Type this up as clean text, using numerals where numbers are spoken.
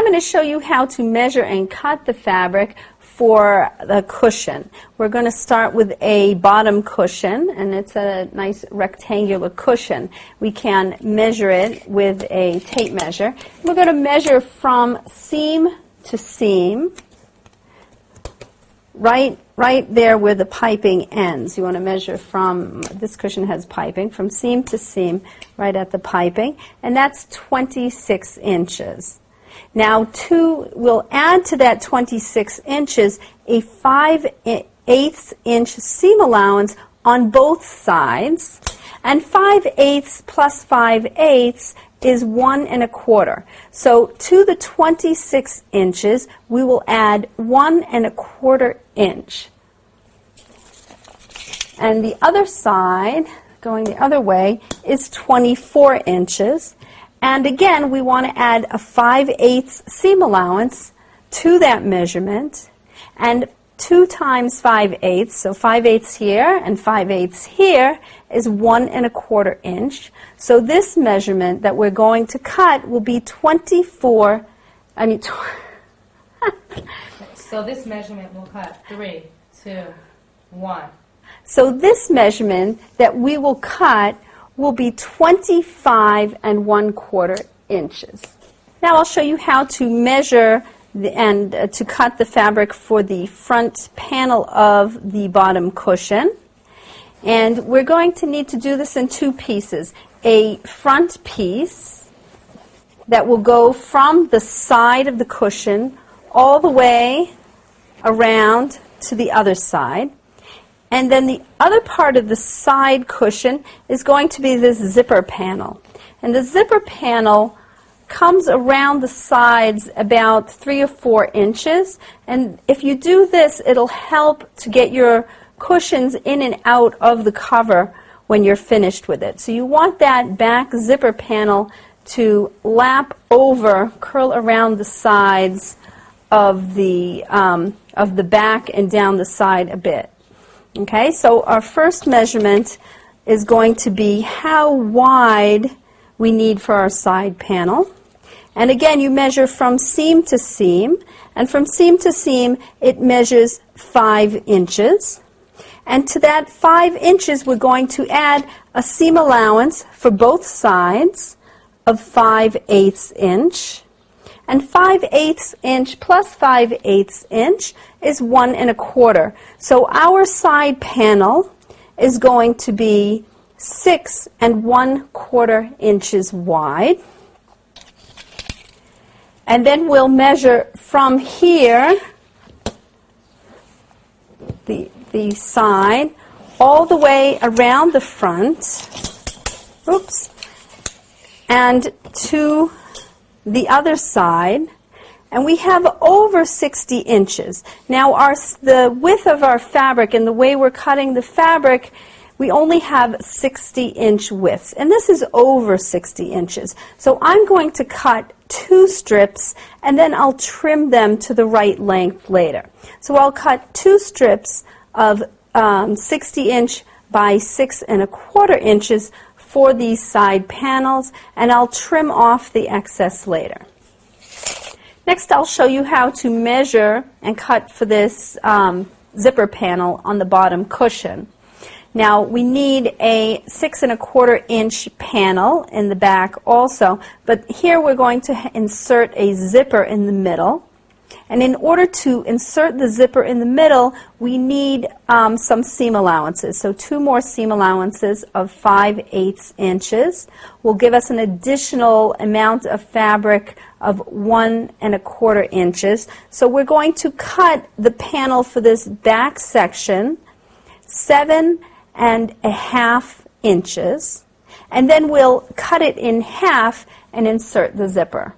I'm going to show you how to measure and cut the fabric for the cushion. We're going to start with a bottom cushion, and it's a nice rectangular cushion. We can measure it with a tape measure. We're going to measure from seam to seam, right there where the piping ends. You want to measure from, this cushion has piping, from seam to seam, right at the piping, and that's 26 inches. Now, we'll add to that 26 inches a 5/8 inch seam allowance on both sides, and 5/8 plus 5/8 is 1 1/4. So to the 26 inches, we will add 1 1/4 inch. And the other side, going the other way, is 24 inches. And again, we want to add a 5/8 seam allowance to that measurement. And 2 times 5/8, so 5/8 here and 5/8 here, is 1 1/4 inch. So this measurement that we're going to cut will be 24, So this measurement will cut 3, 2, 1. So this measurement that we will cut will be 25 1/4 inches. Now I'll show you how to measure and to cut the fabric for the front panel of the bottom cushion. And we're going to need to do this in 2 pieces. A front piece that will go from the side of the cushion all the way around to the other side. And then the other part of the side cushion is going to be this zipper panel. And the zipper panel comes around the sides about 3 or 4 inches. And if you do this, it'll help to get your cushions in and out of the cover when you're finished with it. So you want that back zipper panel to lap over, curl around the sides of the back and down the side a bit. Okay, so our first measurement is going to be how wide we need for our side panel. And again, you measure from seam to seam, and from seam to seam it measures 5 inches. And to that 5 inches we're going to add a seam allowance for both sides of 5/8 inch. And 5/8 inch plus 5/8 inch is 1 1/4. So our side panel is going to be 6 1/4 inches wide. And then we'll measure from here, the side, all the way around the front, and to the other side, and we have over 60 inches. Now the width of our fabric and the way we're cutting the fabric, we only have 60-inch widths, and this is over 60 inches. So I'm going to cut 2 strips, and then I'll trim them to the right length later. So I'll cut 2 strips of 60-inch by 6 1/4 inches for these side panels, and I'll trim off the excess later. Next, I'll show you how to measure and cut for this zipper panel on the bottom cushion. Now, we need a 6 1/4 inch panel in the back also, but here we're going to insert a zipper in the middle. And in order to insert the zipper in the middle, we need some seam allowances. So 2 more seam allowances of 5/8 inches will give us an additional amount of fabric of 1 1/4 inches. So we're going to cut the panel for this back section 7 1/2 inches, and then we'll cut it in half and insert the zipper.